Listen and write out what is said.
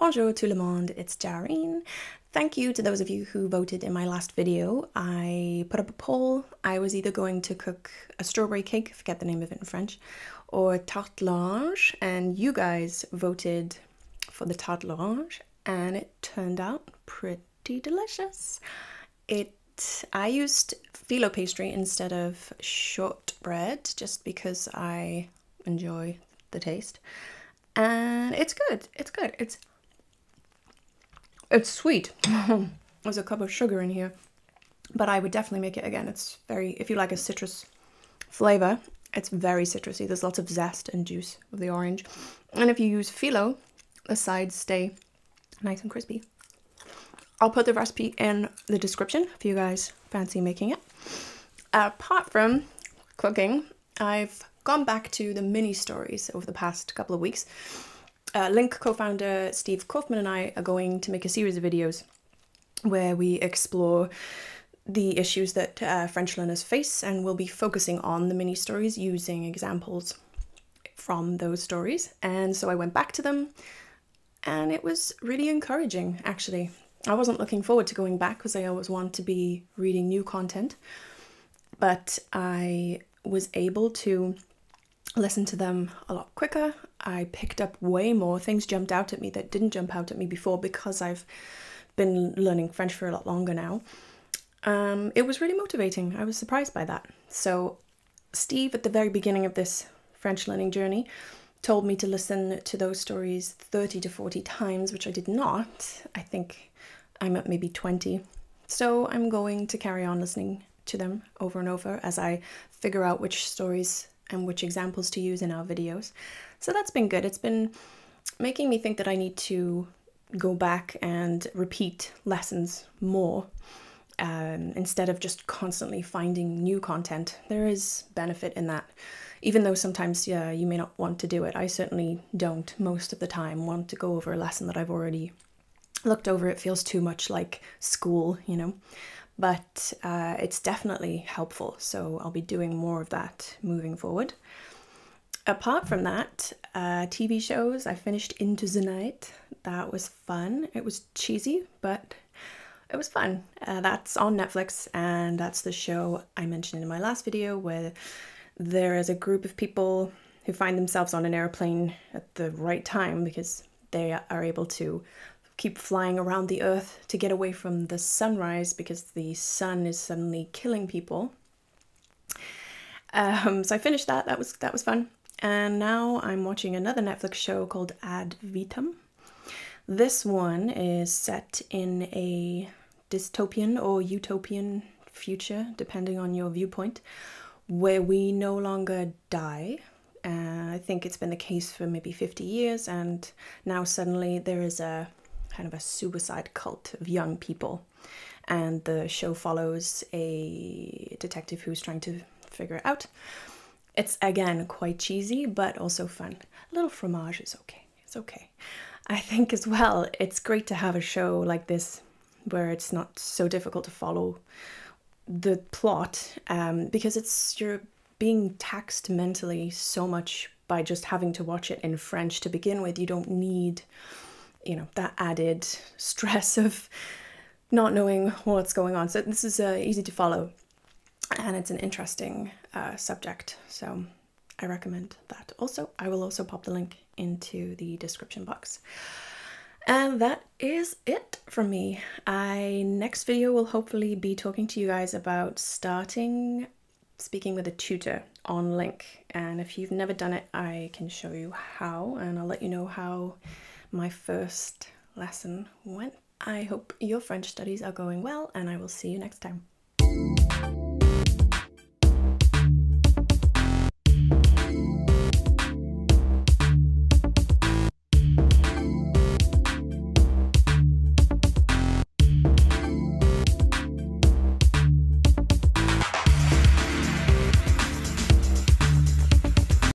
Bonjour tout le monde, it's Jareen. Thank you to those of you who voted in my last video. I put up a poll. I was either going to cook a strawberry cake, forget the name of it in French, or tarte l'orange, and you guys voted for the tarte l'orange, and it turned out pretty delicious. I used phyllo pastry instead of shortbread just because I enjoy the taste. And it's good. It's sweet. There's a cup of sugar in here, but I would definitely make it again. It's very, if you like a citrus flavor, it's very citrusy. There's lots of zest and juice of the orange. And if you use phyllo, the sides stay nice and crispy. I'll put the recipe in the description if you guys fancy making it. Apart from cooking, I've gone back to the mini stories over the past couple of weeks. LingQ co-founder Steve Kaufman and I are going to make a series of videos where we explore the issues that French learners face, and we'll be focusing on the mini stories using examples from those stories. And so I went back to them, and it was really encouraging, actually. I wasn't looking forward to going back because I always want to be reading new content, but I was able to listen to them a lot quicker. I picked up way more. Things jumped out at me that didn't jump out at me before because I've been learning French for a lot longer now. It was really motivating. I was surprised by that. So Steve, at the very beginning of this French learning journey, told me to listen to those stories 30 to 40 times, which I did not. I think I'm at maybe 20. So I'm going to carry on listening to them over and over as I figure out which stories and which examples to use in our videos. So that's been good. It's been making me think that I need to go back and repeat lessons more instead of just constantly finding new content. There is benefit in that, even though sometimes, yeah, you may not want to do it. I certainly don't most of the time want to go over a lesson that I've already looked over. It feels too much like school, you know. But it's definitely helpful, so I'll be doing more of that moving forward. Apart from that, TV shows, I finished Into the Night. That was fun. It was cheesy, but it was fun. That's on Netflix, and that's the show I mentioned in my last video where there is a group of people who find themselves on an airplane at the right time because they are able to keep flying around the earth to get away from the sunrise because the sun is suddenly killing people. So I finished that. That was fun. And now I'm watching another Netflix show called Ad Vitam. This one is set in a dystopian or utopian future, depending on your viewpoint, where we no longer die. I think it's been the case for maybe 50 years, and now suddenly there is a kind of a suicide cult of young people, and the show follows a detective who's trying to figure it out. It's again quite cheesy but also fun. A little fromage is okay. It's okay. I think as well it's great to have a show like this where it's not so difficult to follow the plot, because you're being taxed mentally so much by just having to watch it in French to begin with. You don't need, you know, that added stress of not knowing what's going on. So this is easy to follow, and it's an interesting subject, so I recommend that. Also, I will also pop the link into the description box. And that is it from me. Next video will hopefully be talking to you guys about speaking with a tutor on LingQ, and if you've never done it, I can show you how, and I'll let you know how my first lesson went. I hope your French studies are going well, and I will see you next time.